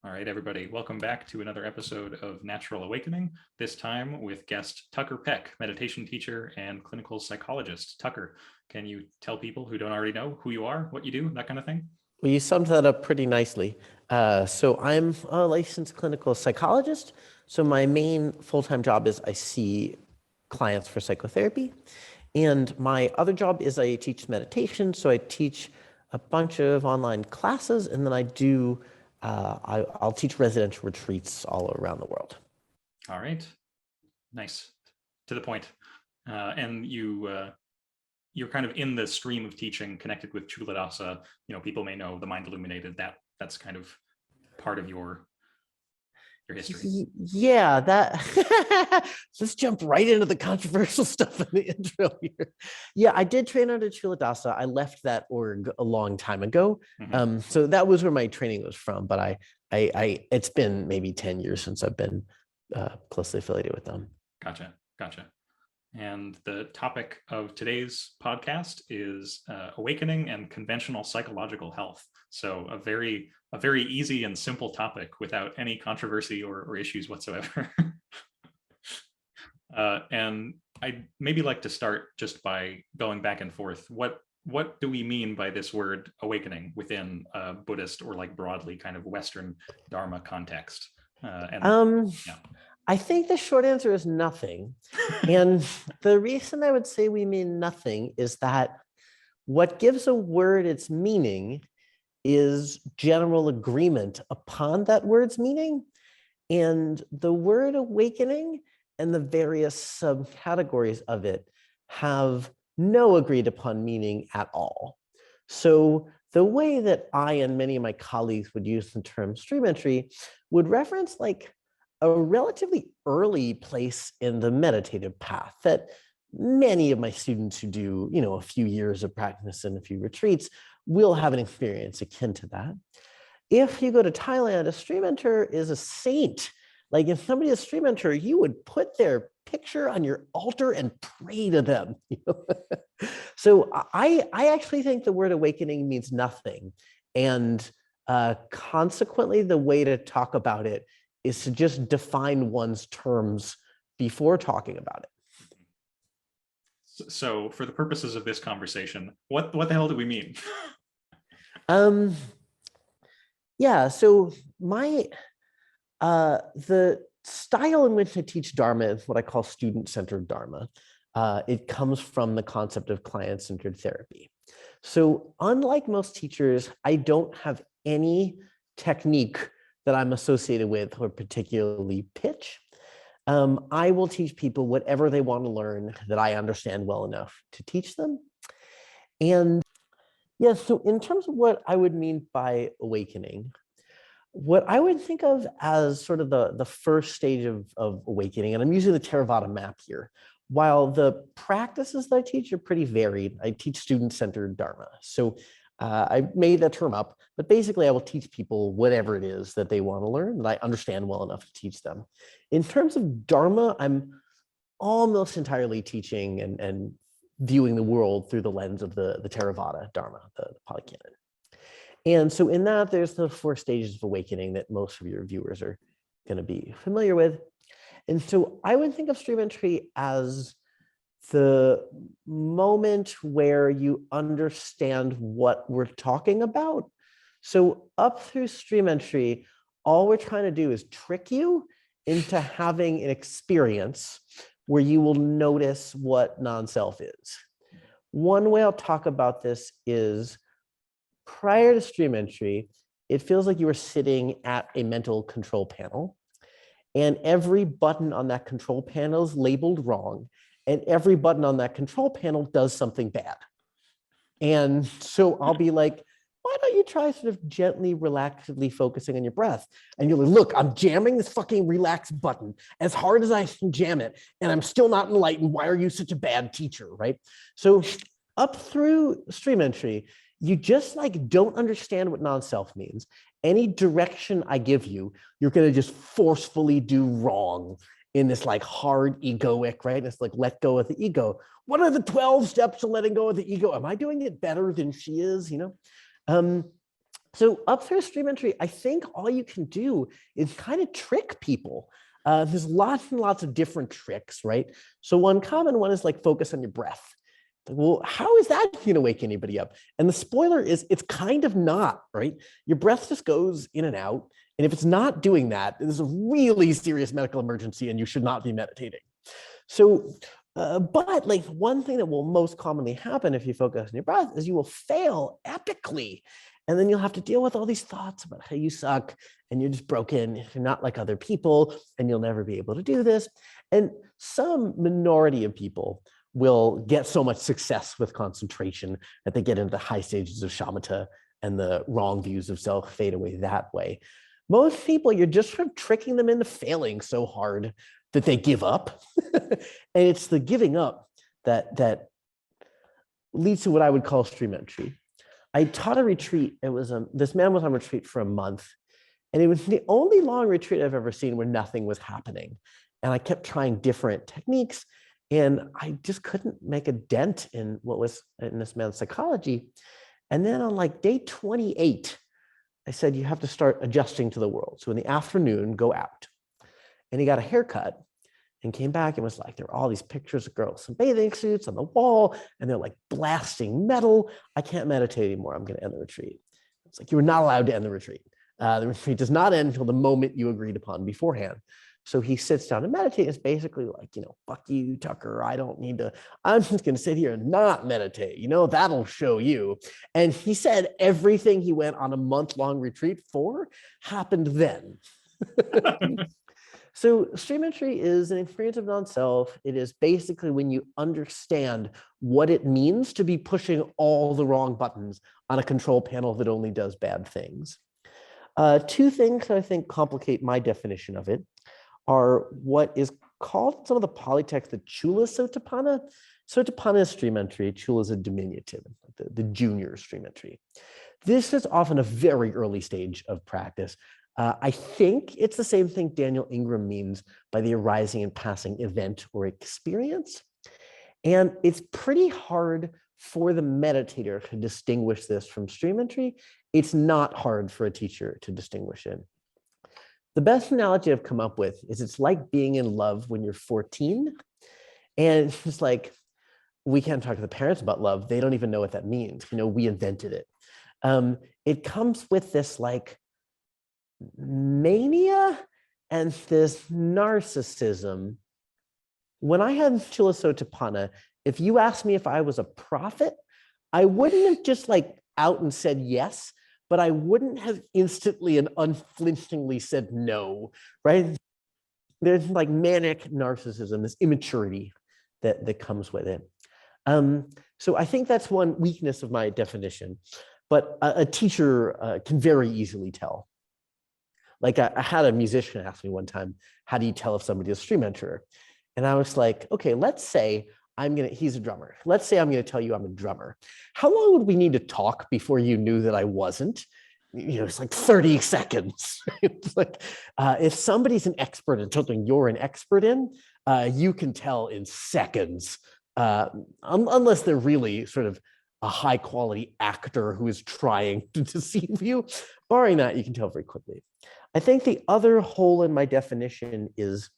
All right, everybody, welcome back to another episode of Natural Awakening, this time with guest Tucker Peck, meditation teacher and clinical psychologist. Tucker, can you tell people who don't already know who you are, what you do, that kind of thing? Well, you summed that up pretty nicely. So I'm a licensed clinical psychologist. So my main full-time job is I see clients for psychotherapy. And my other job is I teach meditation. So I teach a bunch of online classes, and then I'll teach residential retreats all around the world. All right, nice, to the point. And you're kind of in the stream of teaching connected with Chuladasa. People may know the Mind Illuminated. That's kind of part of your history. Yeah, let's jump right into the controversial stuff in the intro here. Yeah, I did train under Chuladasa. I left that org a long time ago. Mm-hmm. So that was where my training was from, but I it's been maybe 10 years since I've been closely affiliated with them. Gotcha. And the topic of today's podcast is awakening and conventional psychological health. So a very easy and simple topic without any controversy or issues whatsoever. And I'd maybe like to start just by going back and forth. What do we mean by this word awakening within a Buddhist or like broadly kind of Western Dharma context? I think the short answer is nothing. And the reason I would say we mean nothing is that what gives a word its meaning is general agreement upon that word's meaning. And the word awakening and the various subcategories of it have no agreed upon meaning at all. So the way that I and many of my colleagues would use the term stream entry would reference like a relatively early place in the meditative path that many of my students who do, a few years of practice and a few retreats will have an experience akin to that. If you go to Thailand, a stream enter is a saint. Like if somebody is a stream enter, you would put their picture on your altar and pray to them. So I actually think the word awakening means nothing. And consequently, the way to talk about it is to just define one's terms before talking about it. So for the purposes of this conversation, what the hell do we mean? Yeah, so the style in which I teach Dharma is what I call student-centered Dharma. It comes from the concept of client-centered therapy. So unlike most teachers, I don't have any technique that I'm associated with or particularly pitch. I will teach people whatever they want to learn that I understand well enough to teach them. And yeah, so in terms of what I would mean by awakening, what I would think of as sort of the first stage of awakening, and I'm using the Theravada map here, while the practices that I teach are pretty varied, I teach student-centered Dharma. So I made that term up, but basically I will teach people whatever it is that they want to learn that I understand well enough to teach them. In terms of Dharma, I'm almost entirely teaching and viewing the world through the lens of the Theravada Dharma, the Pali Canon. And so in that, there's the 4 stages of awakening that most of your viewers are going to be familiar with. And so I would think of stream entry as the moment where you understand what we're talking about. So up through stream entry, all we're trying to do is trick you into having an experience where you will notice what non-self is. One way I'll talk about this is prior to stream entry, it feels like you were sitting at a mental control panel, and every button on that control panel is labeled wrong. And every button on that control panel does something bad. And so I'll be like, why don't you try sort of gently, relaxedly focusing on your breath? And you're like, look, I'm jamming this fucking relax button as hard as I can jam it, and I'm still not enlightened. Why are you such a bad teacher, right? So up through stream entry, you just like don't understand what non-self means. Any direction I give you, you're gonna just forcefully do wrong in this like hard egoic, right? It's like let go of the ego. What are the 12 steps to letting go of the ego? Am I doing it better than she is, So upstairs stream entry, I think all you can do is kind of trick people. There's lots and lots of different tricks, right? So one common one is like focus on your breath. Well, how is that going to wake anybody up? And the spoiler is it's kind of not, right? Your breath just goes in and out. And if it's not doing that, there's a really serious medical emergency and you should not be meditating. So, but like one thing that will most commonly happen if you focus on your breath is you will fail epically. And then you'll have to deal with all these thoughts about how you suck and you're just broken, you're not like other people, and you'll never be able to do this. And some minority of people will get so much success with concentration that they get into the high stages of shamatha and the wrong views of self fade away that way. Most people, you're just sort of tricking them into failing so hard that they give up. And it's the giving up that leads to what I would call stream entry. I taught a retreat. It was this man was on retreat for a month, and it was the only long retreat I've ever seen where nothing was happening. And I kept trying different techniques, and I just couldn't make a dent in what was in this man's psychology. And then on like day 28, I said, you have to start adjusting to the world. So in the afternoon, go out. And he got a haircut and came back and was like, there were all these pictures of girls in bathing suits on the wall, and they're like blasting metal. I can't meditate anymore. I'm going to end the retreat. It's like, you were not allowed to end the retreat. The retreat does not end until the moment you agreed upon beforehand. So he sits down to meditate. It's basically like, fuck you, Tucker. I don't need to, I'm just going to sit here and not meditate. That'll show you. And he said everything he went on a month-long retreat for happened then. So stream entry is an experience of non-self. It is basically when you understand what it means to be pushing all the wrong buttons on a control panel that only does bad things. Two things that I think complicate my definition of it are what is called in some of the polytexts the chula sotapanna. Sotapanna is stream entry, chula is a diminutive, the junior stream entry. This is often a very early stage of practice. I think it's the same thing Daniel Ingram means by the arising and passing event or experience. And it's pretty hard for the meditator to distinguish this from stream entry. It's not hard for a teacher to distinguish it. The best analogy I've come up with is it's like being in love when you're 14. And it's just like, we can't talk to the parents about love. They don't even know what that means. We invented it. It comes with this like mania and this narcissism. When I had chula sotapanna, if you asked me if I was a prophet, I wouldn't have just like out and said yes, but I wouldn't have instantly and unflinchingly said no, right? There's like manic narcissism, this immaturity that comes with it. So I think that's one weakness of my definition, but a teacher can very easily tell. Like I had a musician ask me one time, how do you tell if somebody is a stream enterer? And I was like, okay, let's say he's a drummer. Let's say I'm going to tell you I'm a drummer. How long would we need to talk before you knew that I wasn't? It's like 30 seconds. It's like, if somebody's an expert in something you're an expert in, you can tell in seconds, unless they're really sort of a high quality actor who is trying to deceive you. Barring that, you can tell very quickly. I think the other hole in my definition is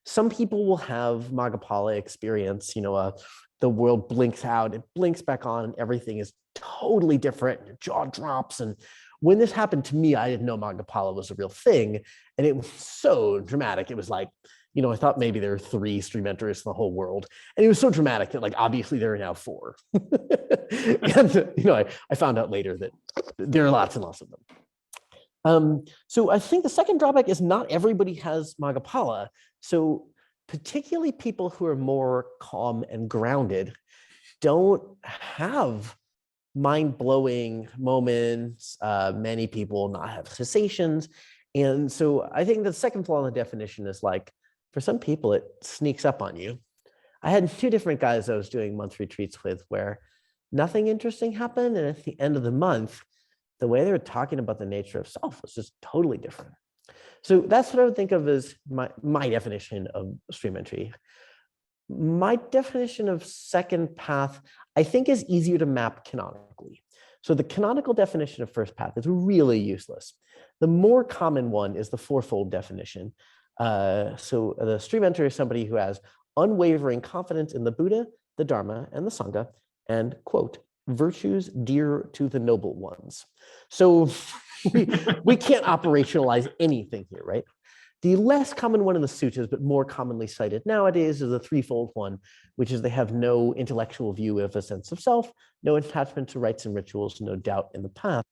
some people will have Magapala experience, the world blinks out, it blinks back on, and everything is totally different, and your jaw drops. And when this happened to me, I didn't know Magapala was a real thing. And it was so dramatic. It was like, I thought maybe there were 3 stream enterists in the whole world. And it was so dramatic that like, obviously there are now 4. And, I found out later that there are lots and lots of them. So I think the second drawback is not everybody has Magapala. So particularly people who are more calm and grounded don't have mind-blowing moments. Many people not have cessations. And so I think the second flaw in the definition is like, for some people, it sneaks up on you. I had 2 different guys I was doing month retreats with where nothing interesting happened. And at the end of the month, the way they were talking about the nature of self was just totally different. So that's what I would think of as my definition of stream entry. My definition of second path, I think, is easier to map canonically. So the canonical definition of first path is really useless. The more common one is the fourfold definition. So the stream enter is somebody who has unwavering confidence in the Buddha, the Dharma, and the Sangha, and quote, virtues dear to the noble ones. So we can't operationalize anything here, right? The less common one in the sutras, but more commonly cited nowadays, is the threefold one, which is they have no intellectual view of a sense of self, no attachment to rites and rituals, no doubt in the path.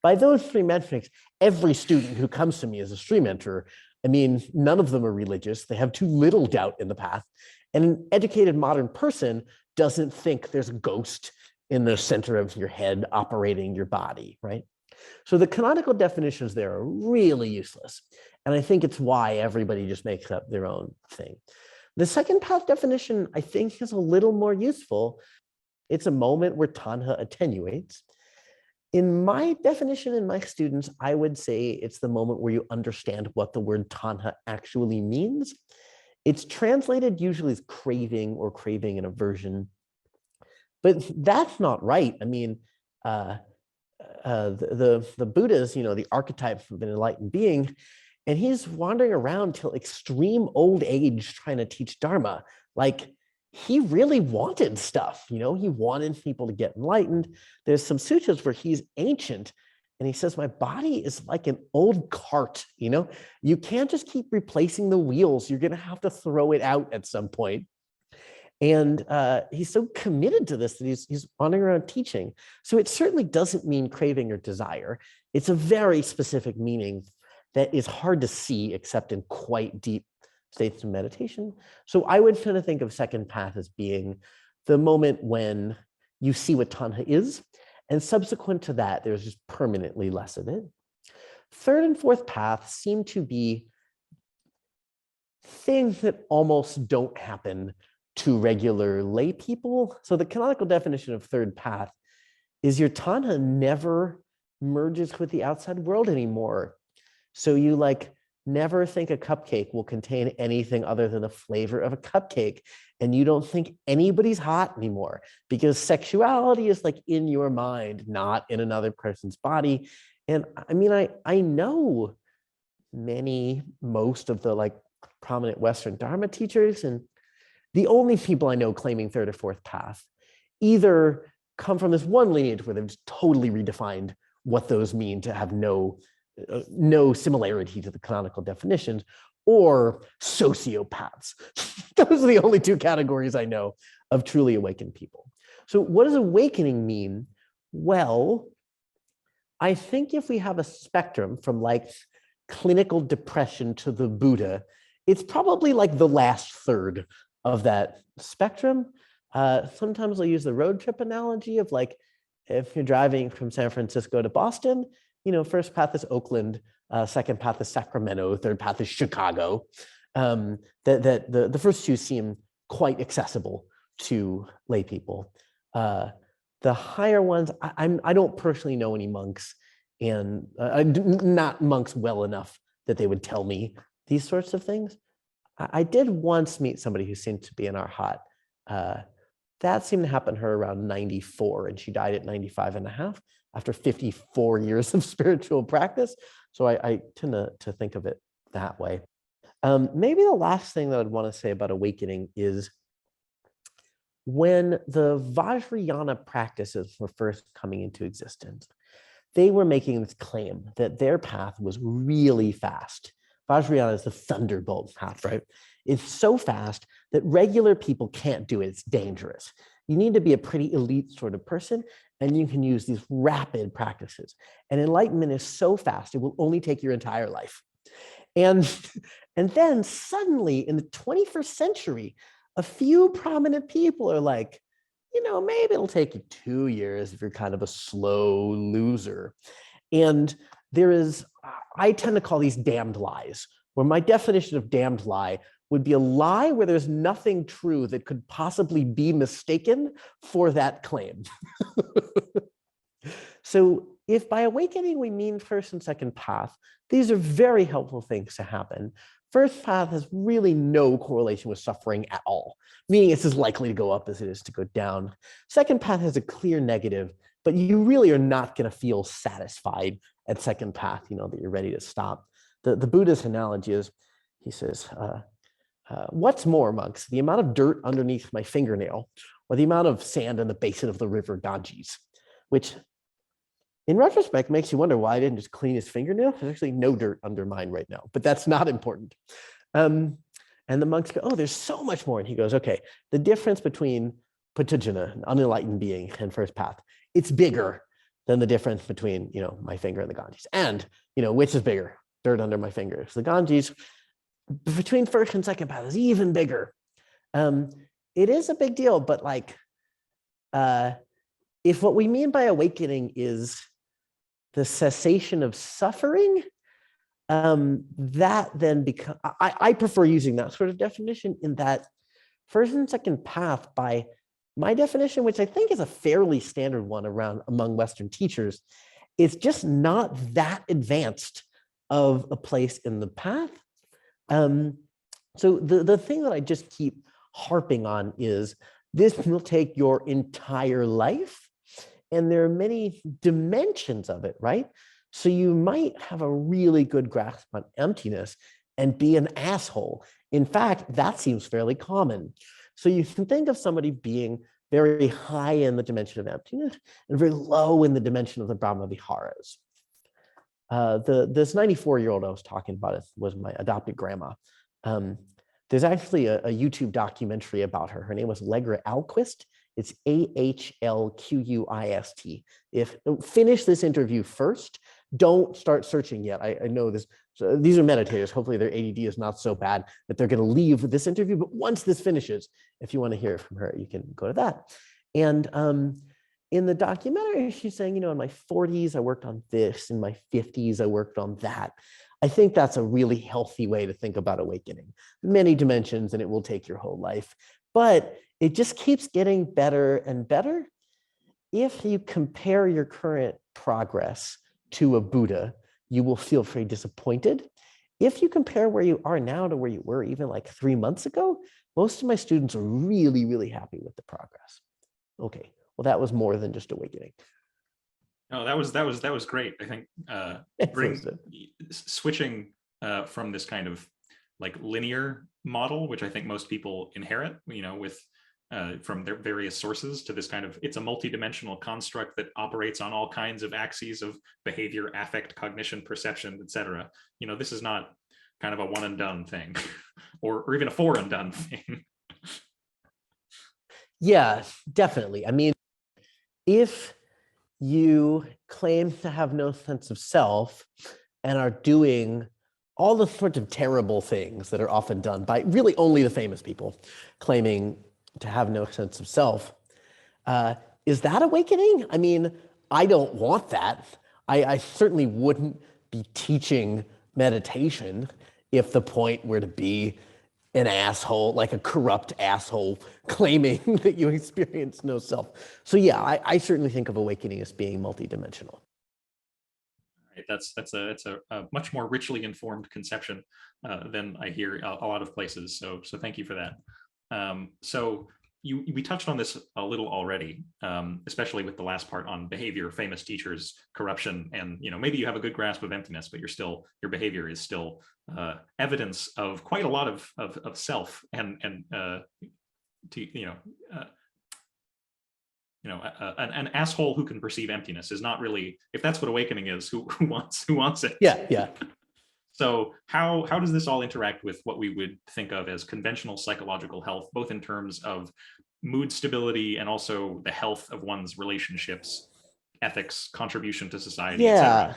By those three metrics, every student who comes to me as a stream enterer, I mean, none of them are religious. They have too little doubt in the path. And an educated modern person doesn't think there's a ghost in the center of your head operating your body, right? So the canonical definitions there are really useless. And I think it's why everybody just makes up their own thing. The second path definition, I think, is a little more useful. It's a moment where tanha attenuates. In my definition, in my students, I would say it's the moment where you understand what the word tanha actually means. It's translated usually as craving or craving and aversion. But that's not right. I mean, the Buddha is, the archetype of an enlightened being, and he's wandering around till extreme old age trying to teach Dharma. Like, he really wanted stuff, he wanted people to get enlightened. There's some sutras where he's ancient and he says, my body is like an old cart, you can't just keep replacing the wheels. You're going to have to throw it out at some point. And he's so committed to this that he's wandering around teaching. So it certainly doesn't mean craving or desire. It's a very specific meaning that is hard to see except in quite deep states of meditation. So I would kind of think of second path as being the moment when you see what tanha is, and subsequent to that, there's just permanently less of it. Third and fourth path seem to be things that almost don't happen to regular lay people. So the canonical definition of third path is your tanha never merges with the outside world anymore. So you never think a cupcake will contain anything other than the flavor of a cupcake. And you don't think anybody's hot anymore because sexuality is in your mind, not in another person's body. And I mean, I know most of the prominent Western Dharma teachers, and the only people I know claiming third or fourth path either come from this one lineage where they've just totally redefined what those mean to have no similarity to the canonical definitions, or sociopaths. Those are the only two categories I know of truly awakened people. So what does awakening mean? Well, I think if we have a spectrum from clinical depression to the Buddha, it's probably the last third of that spectrum. Sometimes I'll use the road trip analogy of if you're driving from San Francisco to Boston, first path is Oakland, second path is Sacramento, third path is Chicago. The first two seem quite accessible to lay people. The higher ones, I don't personally know any monks, and not monks well enough that they would tell me these sorts of things. I did once meet somebody who seemed to be in our hut. That seemed to happen to her around 94, and she died at 95 and a half after 54 years of spiritual practice. So I tend to think of it that way. Maybe the last thing that I'd want to say about awakening is when the Vajrayana practices were first coming into existence, they were making this claim that their path was really fast. Vajrayana is the thunderbolt path, right? It's so fast that regular people can't do it. It's dangerous. You need to be a pretty elite sort of person, and you can use these rapid practices. And enlightenment is so fast, it will only take your entire life. And then suddenly in the 21st century, a few prominent people are maybe it'll take you 2 years if you're kind of a slow loser. And I tend to call these damned lies, where my definition of damned lie would be a lie where there's nothing true that could possibly be mistaken for that claim. So if by awakening we mean first and second path, these are very helpful things to happen. First path has really no correlation with suffering at all, meaning it's as likely to go up as it is to go down. Second path has a clear negative but you really are not going to feel satisfied at second path, that you're ready to stop. The Buddha's analogy is, he says, what's more, monks, the amount of dirt underneath my fingernail or the amount of sand in the basin of the river Ganges, which in retrospect makes you wonder why I didn't just clean his fingernail. There's actually no dirt under mine right now, but that's not important. And the monks go, oh, there's so much more. And he goes, okay, the difference between Puttujana, an unenlightened being, and first path, it's bigger than the difference between, my finger and the Ganges. And, which is bigger? Dirt under my fingers. The Ganges between first and second path is even bigger. It is a big deal, but if what we mean by awakening is the cessation of suffering, that then becomes, I prefer using that sort of definition, in that first and second path, by my definition, which I think is a fairly standard one around among Western teachers, is just not that advanced of a place in the path. So the thing that I just keep harping on is this will take your entire life, and there are many dimensions of it, right? So you might have a really good grasp on emptiness and be an asshole. In fact, that seems fairly common. So you can think of somebody being very high in the dimension of emptiness and very low in the dimension of the Brahma Viharas. This 94-year-old I was talking about was my adopted grandma. There's actually a YouTube documentary about her. Her name was Allegra Alquist. It's Ahlquist. Finish this interview first. Don't start searching yet. I know this. So these are meditators. Hopefully their ADD is not so bad that they're going to leave this interview. But once this finishes, if you want to hear from her, you can go to that. And in the documentary, she's saying, in my 40s, I worked on this. In my 50s, I worked on that. I think that's a really healthy way to think about awakening. Many dimensions, and it will take your whole life. But it just keeps getting better and better. If you compare your current progress to a Buddha, you will feel very disappointed. If you compare where you are now to where you were even like 3 months ago, most of my students are really, really happy with the progress. Okay, well, that was more than just awakening. No, that was great. I think switching from this kind of like linear model, which I think most people inherit, with from their various sources, to this kind of, it's a multidimensional construct that operates on all kinds of axes of behavior, affect, cognition, perception, etc. This is not kind of a one and done thing, or even a four and done thing. Yeah, definitely. I mean, if you claim to have no sense of self and are doing all the sorts of terrible things that are often done by really only the famous people, claiming to have no sense of self, is that awakening? I mean, I don't want that. I certainly wouldn't be teaching meditation if the point were to be an asshole, like a corrupt asshole claiming that you experience no self. So yeah, I certainly think of awakening as being multidimensional. That's a much more richly informed conception than I hear a lot of places. So thank you for that. So we touched on this a little already, especially with the last part on behavior, famous teachers, corruption, and maybe you have a good grasp of emptiness, but your behavior is still evidence of quite a lot of self and an asshole who can perceive emptiness is not really, if that's what awakening is, who wants it? Yeah. So how does this all interact with what we would think of as conventional psychological health, both in terms of mood stability and also the health of one's relationships, ethics, contribution to society, etc.?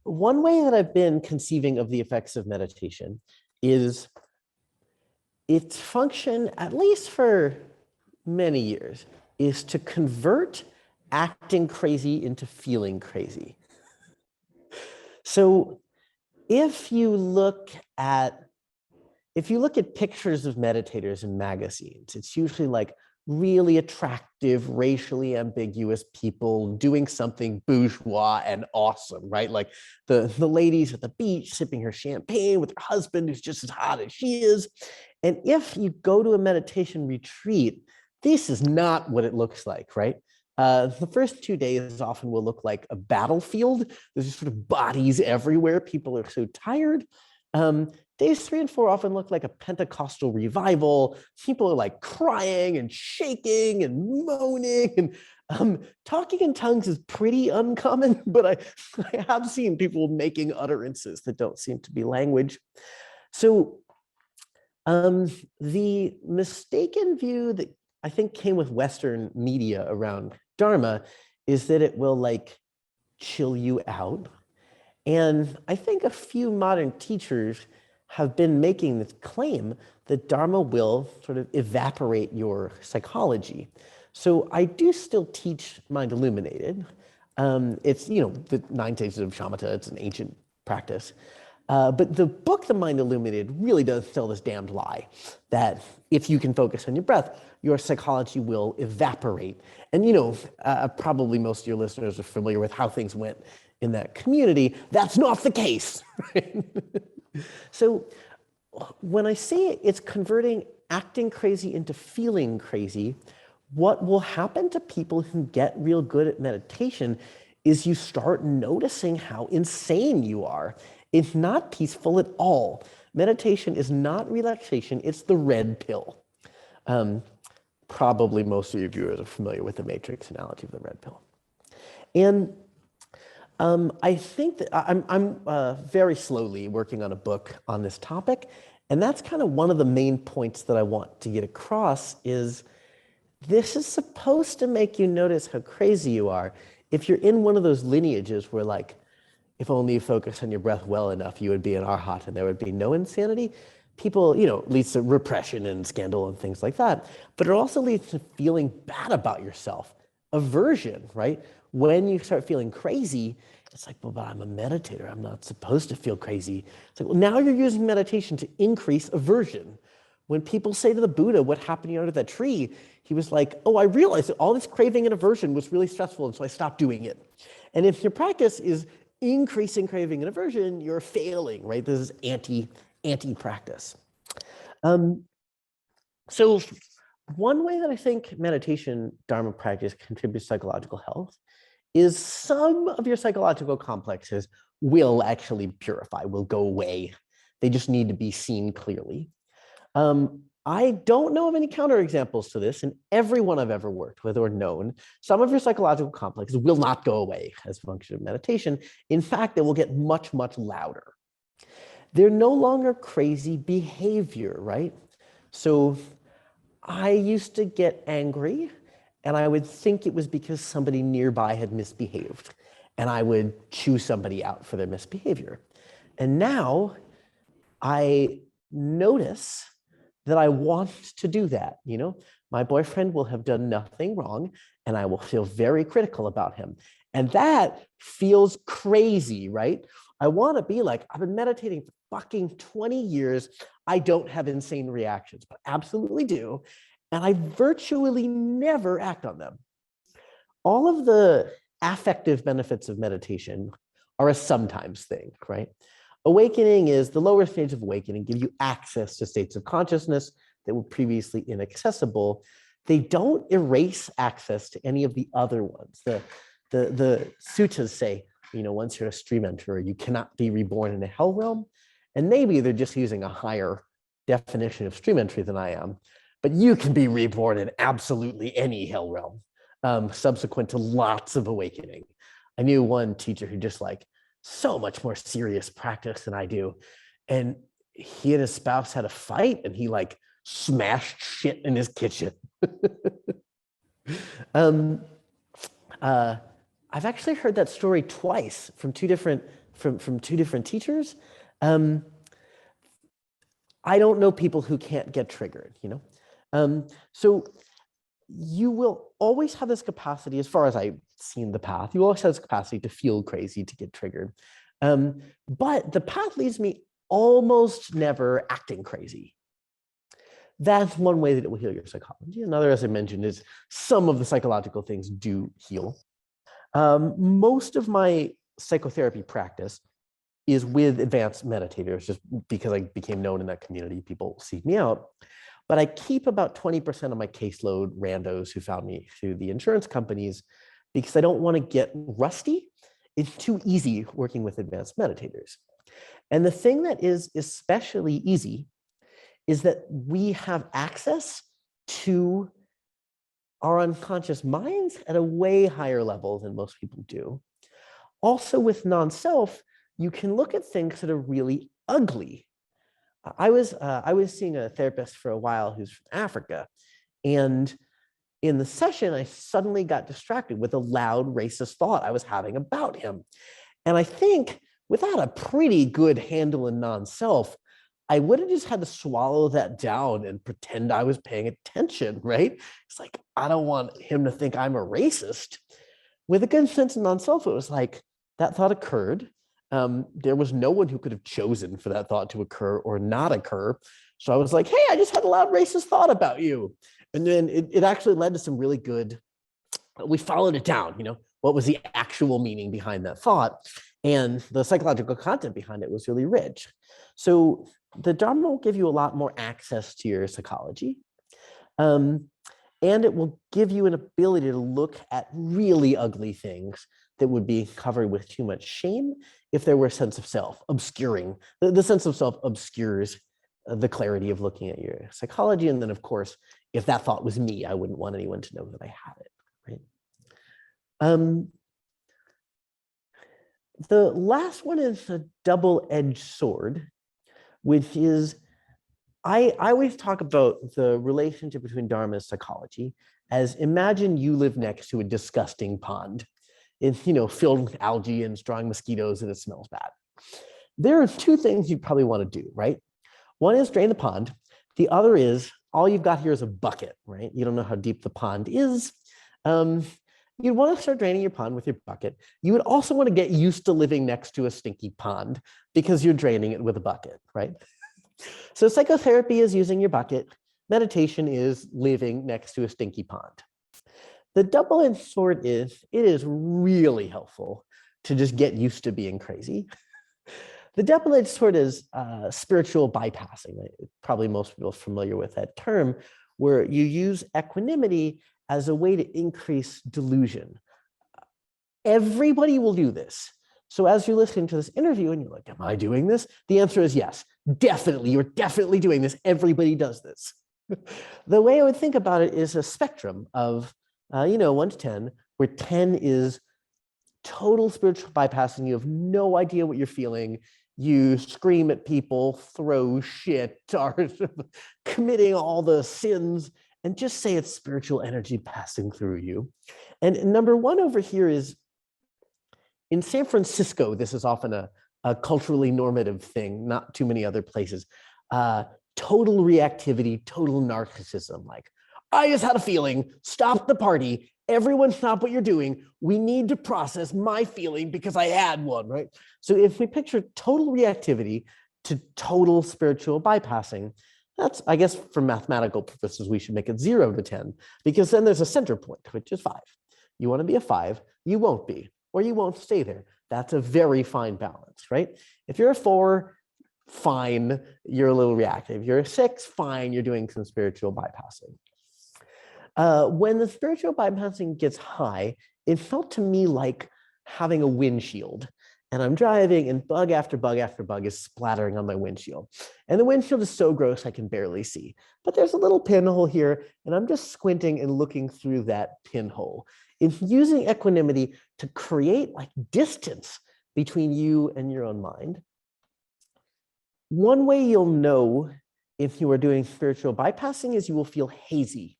One way that I've been conceiving of the effects of meditation is its function, at least for many years, is to convert acting crazy into feeling crazy. So if you look at pictures of meditators in magazines, it's usually like really attractive, racially ambiguous people doing something bourgeois and awesome, right? Like the ladies at the beach sipping her champagne with her husband who's just as hot as she is. And if you go to a meditation retreat, this is not what it looks like, right? The first 2 days often will look like a battlefield. There's just sort of bodies everywhere. People are so tired. Days 3 and 4 often look like a Pentecostal revival. People are like crying and shaking and moaning, and talking in tongues is pretty uncommon, but I have seen people making utterances that don't seem to be language. So the mistaken view that I think came with Western media around Dharma is that it will like chill you out. And I think a few modern teachers have been making this claim that Dharma will sort of evaporate your psychology. So I do still teach Mind Illuminated. It's, the 9 stages of shamatha, it's an ancient practice. But the book, The Mind Illuminated, really does tell this damned lie that if you can focus on your breath, your psychology will evaporate. And, probably most of your listeners are familiar with how things went in that community. That's not the case. Right? So when I say it's converting acting crazy into feeling crazy, what will happen to people who get real good at meditation is you start noticing how insane you are. It's not peaceful at all. Meditation is not relaxation, it's the red pill. Probably most of your viewers are familiar with the Matrix analogy of the red pill. And I think that I'm very slowly working on a book on this topic, and that's kind of one of the main points that I want to get across is this is supposed to make you notice how crazy you are. If you're in one of those lineages where like, if only you focus on your breath well enough, you would be an arhat and there would be no insanity. People, leads to repression and scandal and things like that. But it also leads to feeling bad about yourself, aversion, right? When you start feeling crazy, it's like, well, but I'm a meditator. I'm not supposed to feel crazy. It's like, well, now you're using meditation to increase aversion. When people say to the Buddha, what happened to you under that tree? He was like, oh, I realized that all this craving and aversion was really stressful, and so I stopped doing it. And if your practice is increasing craving and aversion, you're failing, right? This is anti-practice. So one way that I think meditation, Dharma practice contributes to psychological health is some of your psychological complexes will actually purify, will go away. They just need to be seen clearly. I don't know of any counterexamples to this, and everyone I've ever worked with or known, some of your psychological complexes will not go away as a function of meditation. In fact, they will get much, much louder. They're no longer crazy behavior, right? So I used to get angry, and I would think it was because somebody nearby had misbehaved, and I would chew somebody out for their misbehavior. And now I notice that I want to do that. My boyfriend will have done nothing wrong, and I will feel very critical about him. And that feels crazy, right? I want to be like, I've been meditating for fucking 20 years. I don't have insane reactions, but absolutely do. And I virtually never act on them. All of the affective benefits of meditation are a sometimes thing, right? Awakening is the lower stage of awakening, give you access to states of consciousness that were previously inaccessible. They don't erase access to any of the other ones. The suttas say, once you're a stream enterer, you cannot be reborn in a hell realm. And maybe they're just using a higher definition of stream entry than I am. But you can be reborn in absolutely any hell realm, subsequent to lots of awakening. I knew one teacher who just like, so much more serious practice than I do. And he and his spouse had a fight and he like smashed shit in his kitchen. I've actually heard that story twice from two different teachers. I don't know people who can't get triggered, So you will always have this capacity, as far as I've seen the path, you always have this capacity to feel crazy, to get triggered. But the path leads me almost never acting crazy. That's one way that it will heal your psychology. Another, as I mentioned, is some of the psychological things do heal. Most of my psychotherapy practice is with advanced meditators, just because I became known in that community, people seek me out. but I keep about 20% of my caseload randos who found me through the insurance companies because I don't want to get rusty. It's too easy working with advanced meditators. And the thing that is especially easy is that we have access to our unconscious minds at a way higher level than most people do. Also, with non-self, you can look at things that are really ugly. I was seeing a therapist for a while who's from Africa, and in the session, I suddenly got distracted with a loud racist thought I was having about him. And I think without a pretty good handle in non-self, I would have just had to swallow that down and pretend I was paying attention, right? It's like, I don't want him to think I'm a racist. With a good sense of non-self, it was like, that thought occurred. There was no one who could have chosen for that thought to occur or not occur. So I was like, hey, I just had a loud racist thought about you. And then it actually led to some really good, we followed it down, what was the actual meaning behind that thought? And the psychological content behind it was really rich. So the Dharma will give you a lot more access to your psychology. And it will give you an ability to look at really ugly things that would be covered with too much shame if there were a sense of self obscuring. The sense of self obscures the clarity of looking at your psychology. And then, of course, if that thought was me, I wouldn't want anyone to know that I had it, right? The last one is a double-edged sword, which is, I always talk about the relationship between Dharma and psychology as, imagine you live next to a disgusting pond. It's filled with algae and strong mosquitoes and it smells bad. There are two things you probably want to do, right? One is drain the pond. The other is, all you've got here is a bucket, right? You don't know how deep the pond is. You'd want to start draining your pond with your bucket. You would also want to get used to living next to a stinky pond because you're draining it with a bucket, right? So psychotherapy is using your bucket. Meditation is living next to a stinky pond. The double-edged sword is, it is really helpful to just get used to being crazy. The double-edged sword is spiritual bypassing. Probably most people are familiar with that term, where you use equanimity as a way to increase delusion. Everybody will do this. So as you're listening to this interview and you're like, am I doing this? The answer is yes, definitely. You're definitely doing this. Everybody does this. The way I would think about it is a spectrum of, 1 to 10, where 10 is total spiritual bypassing. You have no idea what you're feeling. You scream at people, throw shit, are committing all the sins, and just say it's spiritual energy passing through you. And number 1 over here is, in San Francisco, this is often a culturally normative thing, not too many other places. Total reactivity, total narcissism. Like, I just had a feeling, stop the party, everyone stop what you're doing. We need to process my feeling because I had one, right? So if we picture total reactivity to total spiritual bypassing, that's, I guess, for mathematical purposes, we should make it 0 to 10, because then there's a center point, which is 5. You want to be a 5, you won't be, or you won't stay there. That's a very fine balance, right? If you're a 4, fine, you're a little reactive. You're a 6, fine, you're doing some spiritual bypassing. When the spiritual bypassing gets high, it felt to me like having a windshield. And I'm driving and bug after bug after bug is splattering on my windshield. And the windshield is so gross I can barely see. But there's a little pinhole here, and I'm just squinting and looking through that pinhole. It's using equanimity to create like distance between you and your own mind. One way you'll know if you are doing spiritual bypassing is you will feel hazy.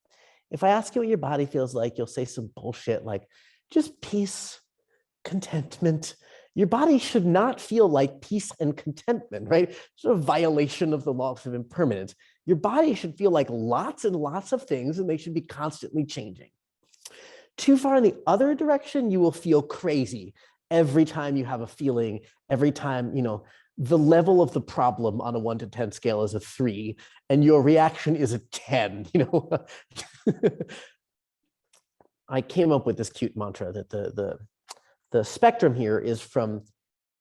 If I ask you what your body feels like, you'll say some bullshit like just peace, contentment. Your body should not feel like peace and contentment, right? It's a violation of the laws of impermanence. Your body should feel like lots and lots of things, and they should be constantly changing. Too far in the other direction, you will feel crazy every time you have a feeling, every time, the level of the problem on a 1 to 10 scale is a 3, and your reaction is a 10, I came up with this cute mantra that the spectrum here is from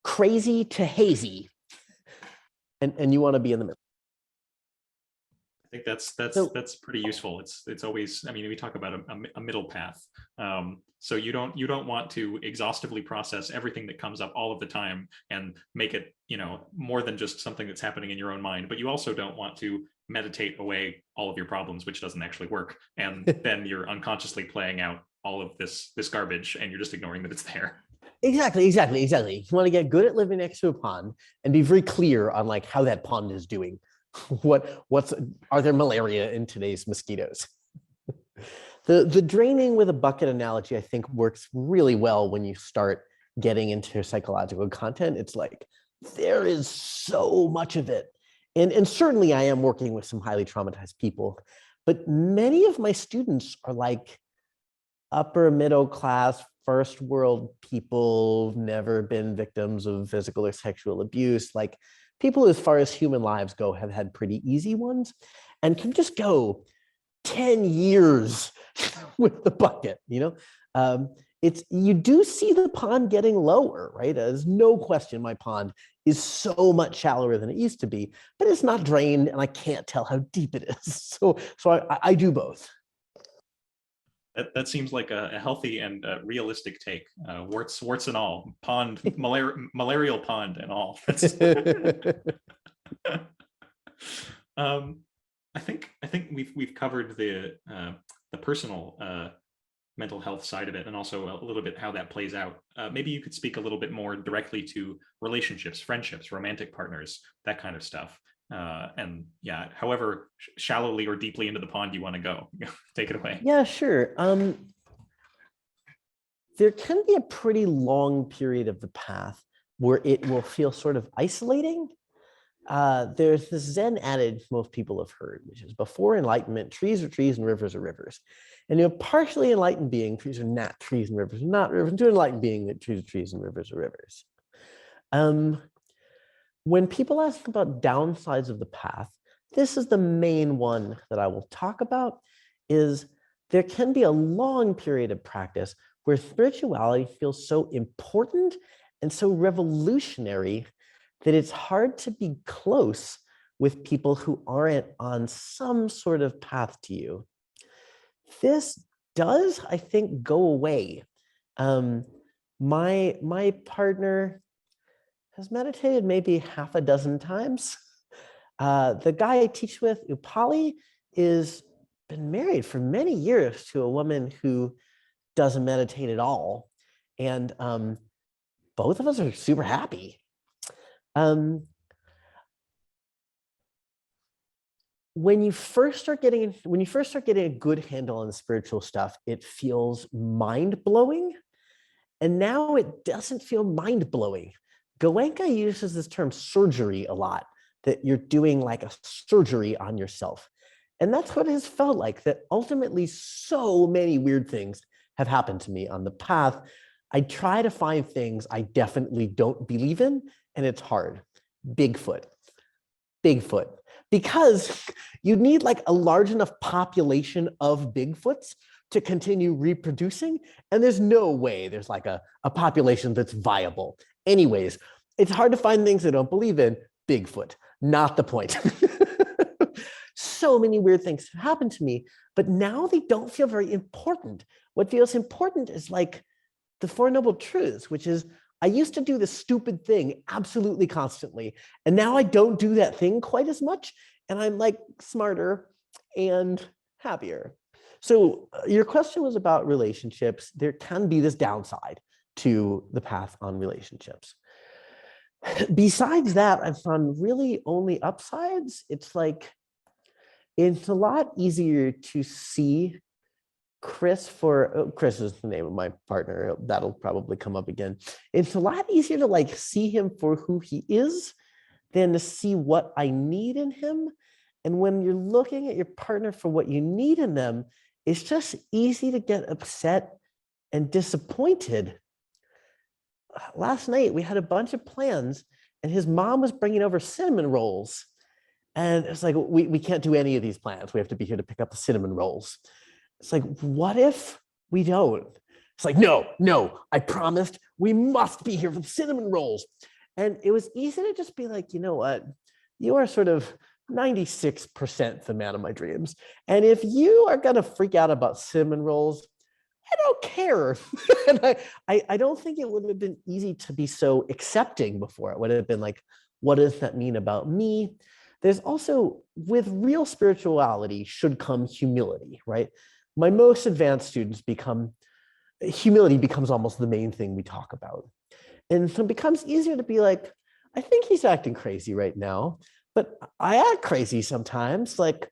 crazy to hazy, and you want to be in the middle. I think that's So pretty useful. It's always, I mean, we talk about a middle path. So you don't want to exhaustively process everything that comes up all of the time and make it, more than just something that's happening in your own mind. But you also don't want to meditate away all of your problems, which doesn't actually work. And then you're unconsciously playing out all of this garbage, and you're just ignoring that it's there. exactly. You want to get good at living next to a pond and be very clear on like how that pond is doing. Are there malaria in today's mosquitoes? The draining with a bucket analogy, I think, works really well when you start getting into psychological content. It's like, there is so much of it. And certainly I am working with some highly traumatized people, but many of my students are like upper middle class, first world people, never been victims of physical or sexual abuse, like people as far as human lives go have had pretty easy ones and can just go 10 years with the bucket, you do see the pond getting lower, right? There's no question my pond is so much shallower than it used to be, but it's not drained and I can't tell how deep it is. So I do both. That seems like a healthy and realistic take. Warts and all, pond, malarial pond and all. I think we've covered the personal mental health side of it, and also a little bit how that plays out. Maybe you could speak a little bit more directly to relationships, friendships, romantic partners, that kind of stuff. And yeah, however shallowly or deeply into the pond you want to go. Take it away. Yeah, sure. There can be a pretty long period of the path where it will feel sort of isolating. There's this Zen adage most people have heard, which is before enlightenment, trees are trees and rivers are rivers. And you're partially enlightened being, trees are not trees and rivers are not rivers. And to an enlightened being, that trees are trees and rivers are rivers. When people ask about downsides of the path, this is the main one that I will talk about, is there can be a long period of practice where spirituality feels so important and so revolutionary that it's hard to be close with people who aren't on some sort of path to you. This does, I think, go away. My partner has meditated maybe half a dozen times. The guy I teach with, Upali, is been married for many years to a woman who doesn't meditate at all. And both of us are super happy. When you first start getting a good handle on the spiritual stuff, it feels mind-blowing. And now it doesn't feel mind-blowing. Goenka uses this term surgery a lot, that you're doing like a surgery on yourself. And that's what it has felt like, that ultimately so many weird things have happened to me on the path. I try to find things I definitely don't believe in, and it's hard. Bigfoot. Because you need like a large enough population of Bigfoots to continue reproducing. And there's no way there's like a population that's viable. Anyways, it's hard to find things I don't believe in. Bigfoot, not the point. So many weird things have happened to me, but now they don't feel very important. What feels important is like the Four Noble Truths, which is I used to do this stupid thing absolutely constantly, and now I don't do that thing quite as much, and I'm like smarter and happier. So your question was about relationships. There can be this downside to the path on relationships. Besides that, I've found really only upsides. It's a lot easier to see Chris is the name of my partner. That'll probably come up again. It's a lot easier to like see him for who he is than to see what I need in him. And when you're looking at your partner for what you need in them, it's just easy to get upset and disappointed. Last night, we had a bunch of plans and his mom was bringing over cinnamon rolls. And it's like, we can't do any of these plans. We have to be here to pick up the cinnamon rolls. It's like, what if we don't? It's like, no, I promised we must be here for the cinnamon rolls. And it was easy to just be like, you know what? You are sort of 96% the man of my dreams. And if you are gonna freak out about cinnamon rolls, I don't care. And I don't think it would have been easy to be so accepting before. It would have been like, what does that mean about me? There's also, with real spirituality should come humility, right? My most advanced students humility becomes almost the main thing we talk about. And so it becomes easier to be like, I think he's acting crazy right now, but I act crazy sometimes. Like,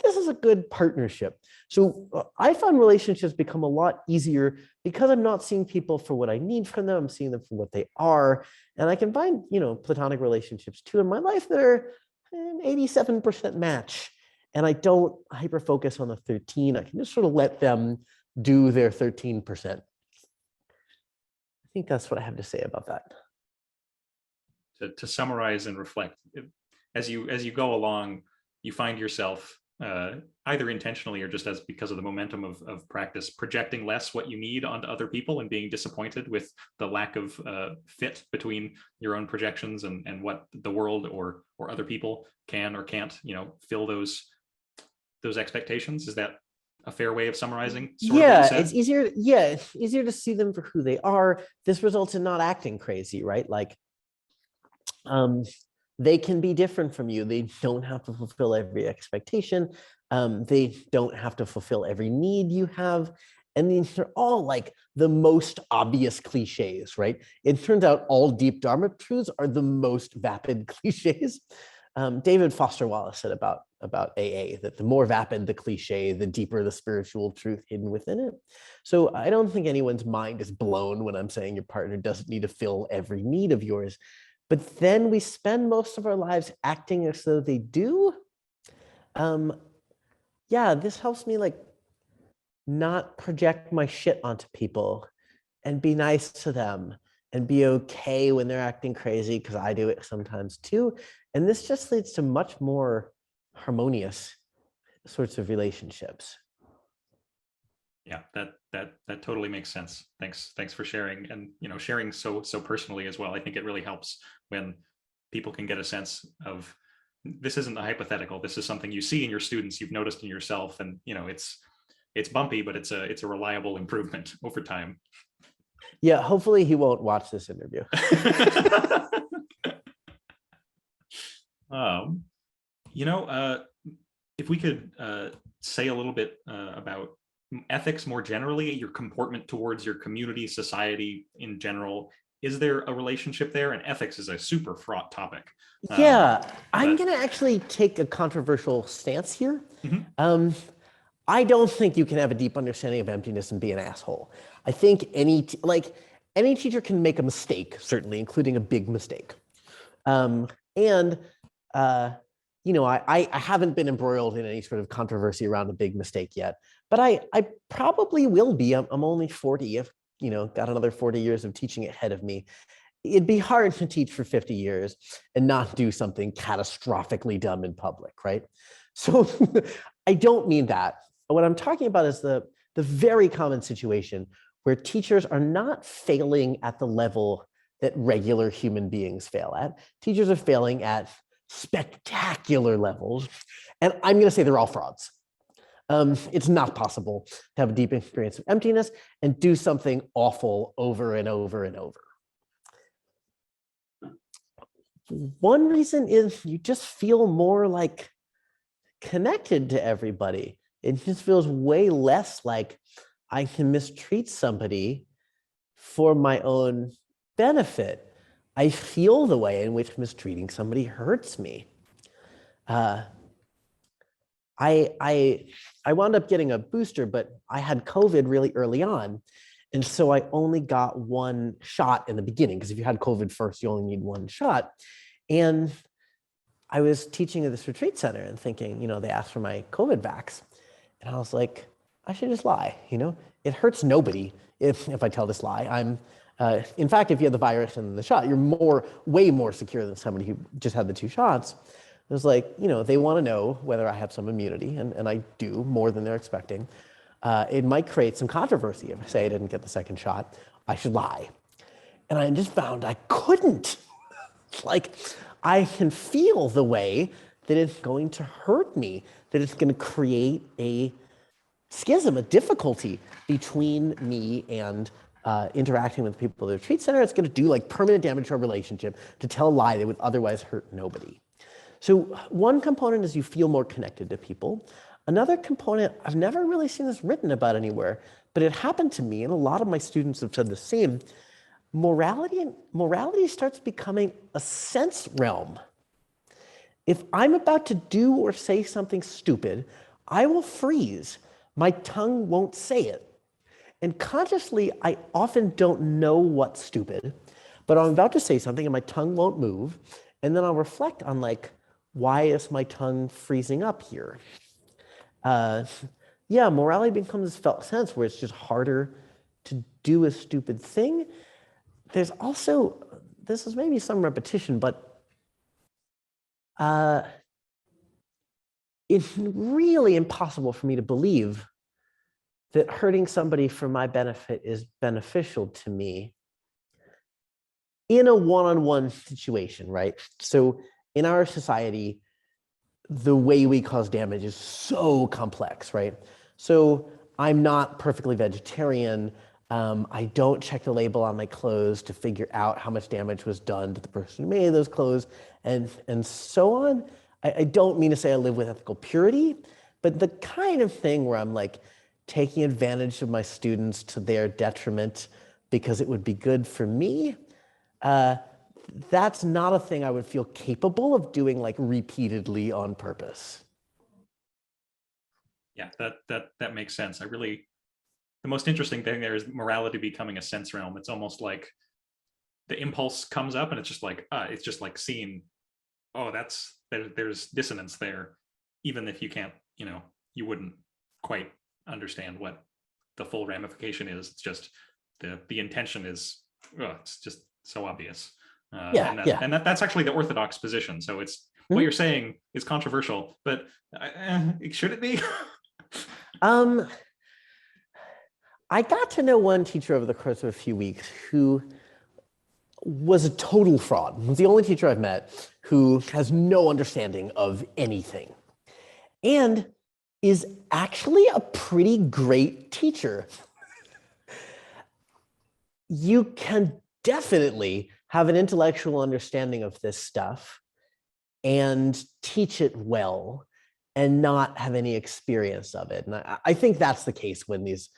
this is a good partnership. So I found relationships become a lot easier because I'm not seeing people for what I need from them. I'm seeing them for what they are. And I can find, platonic relationships too in my life that are an 87% match. And I don't hyper focus on the 13. I can just sort of let them do their 13%. I think that's what I have to say about that. To summarize and reflect, as you go along, you find yourself either intentionally or just as because of the momentum of practice, projecting less what you need onto other people and being disappointed with the lack of fit between your own projections and what the world or other people can or can't, fill those expectations. Is that a fair way of summarizing? It's easier. Yeah, it's easier to see them for who they are. This results in not acting crazy, right? Like, they can be different from you. They don't have to fulfill every expectation. They don't have to fulfill every need you have. And these are all like the most obvious cliches, right? It turns out all deep Dharma truths are the most vapid cliches. David Foster Wallace said about AA that the more vapid the cliche, the deeper the spiritual truth hidden within it. So I don't think anyone's mind is blown when I'm saying your partner doesn't need to fill every need of yours. But then we spend most of our lives acting as though they do. This helps me like not project my shit onto people and be nice to them and be okay when they're acting crazy, because I do it sometimes too. And this just leads to much more harmonious sorts of relationships. Yeah, that totally makes sense. Thanks for sharing, and sharing so personally as well. I think it really helps when people can get a sense of this isn't a hypothetical. This is something you see in your students, you've noticed in yourself, and it's bumpy, but it's a reliable improvement over time. Yeah, hopefully he won't watch this interview. If we could say a little bit about ethics more generally, your comportment towards your community, society in general. Is there a relationship there? And ethics is a super fraught topic. I'm going to actually take a controversial stance here. Mm-hmm. I don't think you can have a deep understanding of emptiness and be an asshole. I think any teacher can make a mistake, certainly, including a big mistake. I haven't been embroiled in any sort of controversy around a big mistake yet, but I probably will be. I'm only 40. I've got another 40 years of teaching ahead of me. It'd be hard to teach for 50 years and not do something catastrophically dumb in public, right? So I don't mean that. What I'm talking about is the very common situation where teachers are not failing at the level that regular human beings fail at. Teachers are failing at spectacular levels. And I'm going to say they're all frauds. It's not possible to have a deep experience of emptiness and do something awful over and over and over. One reason is you just feel more like connected to everybody. It just feels way less like I can mistreat somebody for my own benefit. I feel the way in which mistreating somebody hurts me. I wound up getting a booster, but I had COVID really early on. And so I only got one shot in the beginning, because if you had COVID first, you only need one shot. And I was teaching at this retreat center and thinking, they asked for my COVID vax. And I was like, I should just lie, It hurts nobody if I tell this lie. In fact, if you had the virus and the shot, you're way more secure than somebody who just had the 2 shots. It was like, they want to know whether I have some immunity, and I do, more than they're expecting. It might create some controversy if I say I didn't get the second shot. I should lie. And I just found I couldn't. Like, I can feel the way that it's going to hurt me, that it's going to create a schism, a difficulty between me and interacting with people at the retreat center. It's going to do like permanent damage to our relationship, to tell a lie that would otherwise hurt nobody. So one component is you feel more connected to people. Another component, I've never really seen this written about anywhere, but it happened to me, and a lot of my students have said the same. Morality starts becoming a sense realm. If I'm about to do or say something stupid, I will freeze. My tongue won't say it. And consciously, I often don't know what's stupid, but I'm about to say something and my tongue won't move. And then I'll reflect on like, why is my tongue freezing up here? Yeah, morality becomes this felt sense where it's just harder to do a stupid thing. There's also, this is maybe some repetition, but it's really impossible for me to believe that hurting somebody for my benefit is beneficial to me in a one-on-one situation, right? So in our society, the way we cause damage is so complex, right? So I'm not perfectly vegetarian. I don't check the label on my clothes to figure out how much damage was done to the person who made those clothes, and so on. I don't mean to say I live with ethical purity, but the kind of thing where I'm like taking advantage of my students to their detriment because it would be good for me, that's not a thing I would feel capable of doing like repeatedly on purpose. Yeah, that makes sense. The most interesting thing there is morality becoming a sense realm. It's almost like the impulse comes up and it's just like seeing, oh, there's dissonance there, even if you can't, you wouldn't quite understand what the full ramification is. It's just the intention is, it's just so obvious. And that's actually the orthodox position. So it's what you're saying is controversial, but should it be? I got to know one teacher over the course of a few weeks who was a total fraud. He was the only teacher I've met who has no understanding of anything and is actually a pretty great teacher. You can definitely have an intellectual understanding of this stuff and teach it well and not have any experience of it. And I think that's the case when these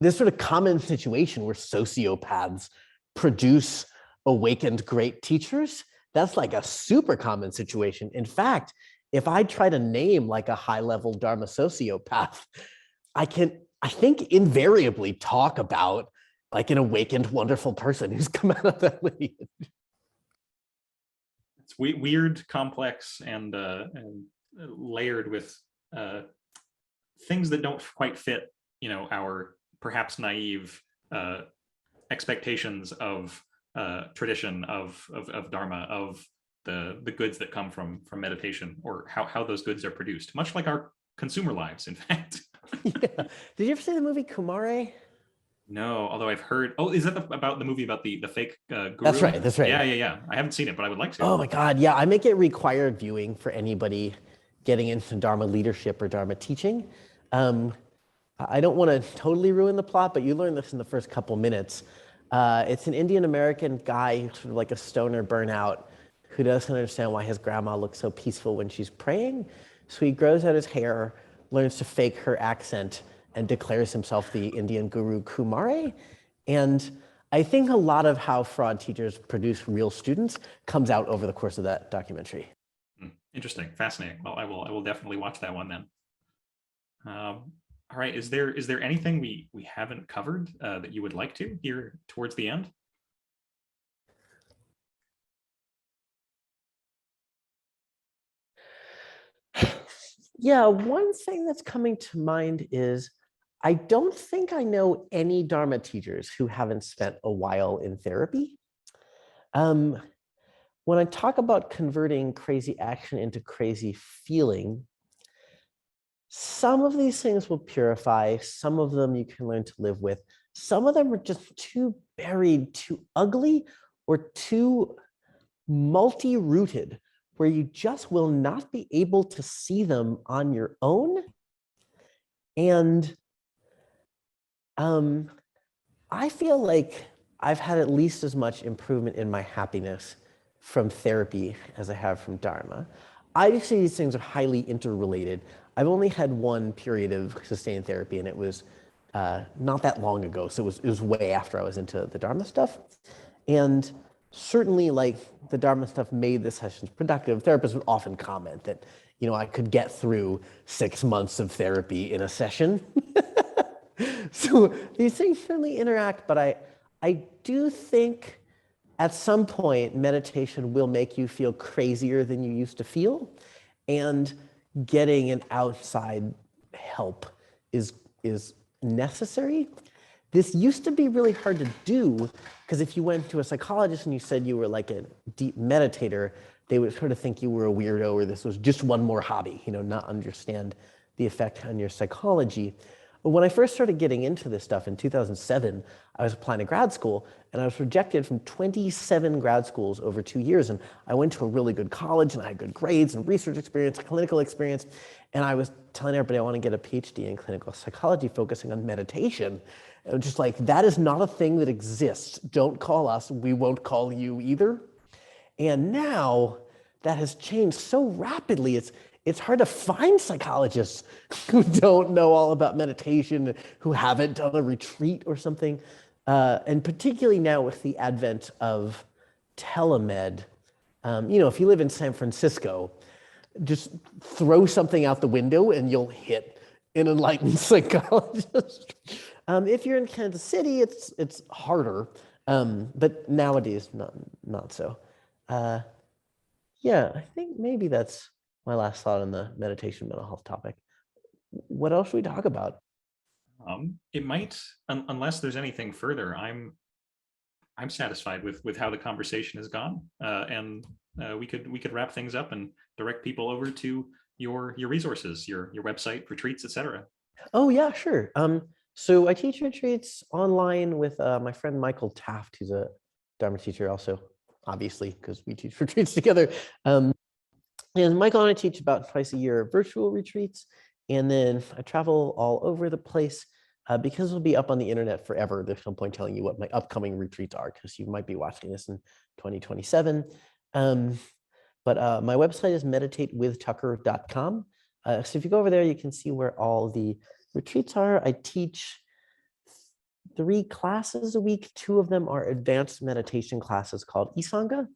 this sort of common situation where sociopaths produce awakened great teachers, that's like a super common situation. In fact, if I try to name like a high-level Dharma sociopath, I think invariably talk about like an awakened, wonderful person who's come out of that lineage. It's weird, complex, and layered with things that don't quite fit, our perhaps naive expectations of tradition, of Dharma, of the goods that come from meditation, or how those goods are produced, much like our consumer lives, in fact. Yeah. Did you ever see the movie Kumare? No, although I've heard. Oh, is that about the movie about the fake guru? That's right. That's right. Yeah. I haven't seen it, but I would like to. Oh my God, yeah. I make it required viewing for anybody getting into Dharma leadership or Dharma teaching. I don't want to totally ruin the plot, but you learn this in the first couple minutes. It's an Indian American guy, sort of like a stoner burnout, who doesn't understand why his grandma looks so peaceful when she's praying. So he grows out his hair, learns to fake her accent, and declares himself the Indian guru Kumare. And I think a lot of how fraud teachers produce real students comes out over the course of that documentary. Interesting, fascinating. Well, I will definitely watch that one then. All right, is there anything we haven't covered that you would like to here towards the end? Yeah, one thing that's coming to mind is I don't think I know any Dharma teachers who haven't spent a while in therapy. When I talk about converting crazy action into crazy feeling, some of these things will purify, some of them you can learn to live with. Some of them are just too buried, too ugly, or too multi-rooted, where you just will not be able to see them on your own. And I feel like I've had at least as much improvement in my happiness from therapy as I have from Dharma. I just see these things are highly interrelated. I've only had one period of sustained therapy, and it was not that long ago. So it was way after I was into the Dharma stuff. And certainly, like, the Dharma stuff made the sessions productive. Therapists would often comment that, you know, I could get through 6 months of therapy in a session. So these things certainly interact, but I do think at some point meditation will make you feel crazier than you used to feel, and getting an outside help is necessary. This used to be really hard to do, because if you went to a psychologist and you said you were like a deep meditator, they would sort of think you were a weirdo, or this was just one more hobby, you know, not understand the effect on your psychology. But when I first started getting into this stuff in 2007, I was applying to grad school, and I was rejected from 27 grad schools over 2 years. And I went to a really good college, and I had good grades and research experience, clinical experience. And I was telling everybody I want to get a PhD in clinical psychology focusing on meditation. And just like, that is not a thing that exists. Don't call us. We won't call you either. And now that has changed so rapidly. It's hard to find psychologists who don't know all about meditation, who haven't done a retreat or something. And particularly now with the advent of telemed, you know, if you live in San Francisco, just throw something out the window and you'll hit an enlightened psychologist. If you're in Kansas City, it's harder, but nowadays not so. Yeah, I think maybe that's my last thought on the meditation mental health topic. What else should we talk about? It might, unless there's anything further. I'm satisfied with how the conversation has gone, and we could wrap things up and direct people over to your resources, your website, retreats, etc. Oh yeah, sure. So I teach retreats online with my friend Michael Taft, who's a Dharma teacher also, obviously, because we teach retreats together. And Michael and I teach about twice a year virtual retreats. And then I travel all over the place because it'll be up on the internet forever. There's no point telling you what my upcoming retreats are, because you might be watching this in 2027. But my website is meditatewithtucker.com. So if you go over there, you can see where all the retreats are. I teach 3 classes a week. 2 of them are advanced meditation classes called Isanga.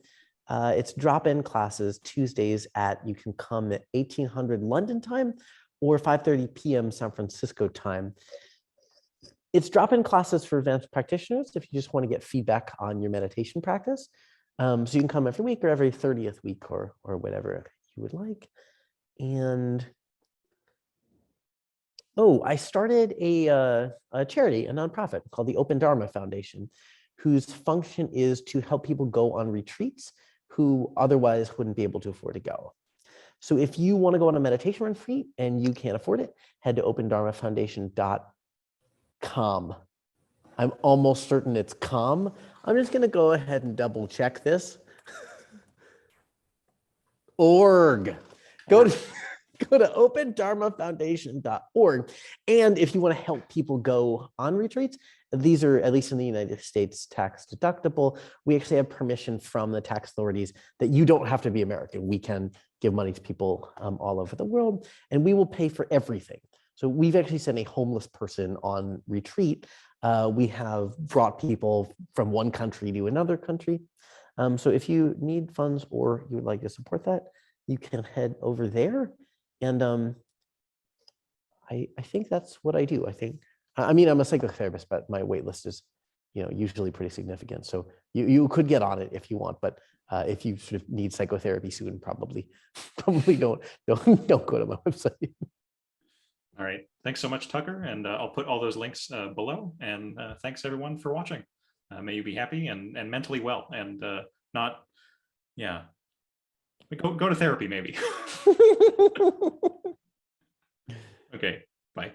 It's drop-in classes Tuesdays you can come at 1800 London time or 5:30 p.m. San Francisco time. It's drop-in classes for advanced practitioners if you just want to get feedback on your meditation practice. So you can come every week or every 30th week or whatever you would like. And I started a charity, a nonprofit called the Open Dharma Foundation, whose function is to help people go on retreats who otherwise wouldn't be able to afford to go. So if you want to go on a meditation retreat and you can't afford it, head to opendharmafoundation.com. I'm almost certain it's com. I'm just going to go ahead and double check this. Org. Go to opendharmafoundation.org. And if you want to help people go on retreats, these are, at least in the United States, tax deductible. We actually have permission from the tax authorities that you don't have to be American. We can give money to people all over the world, and we will pay for everything. So we've actually sent a homeless person on retreat. We have brought people from one country to another country. So if you need funds or you would like to support that, you can head over there. And I think that's what I do. I mean, I'm a psychotherapist, but my wait list is, usually pretty significant. So you could get on it if you want, but if you sort of need psychotherapy soon, probably don't go to my website. All right. Thanks so much, Tucker. And I'll put all those links below. And thanks everyone for watching. May you be happy and mentally well, and not, yeah. Go to therapy, maybe. Okay, bye.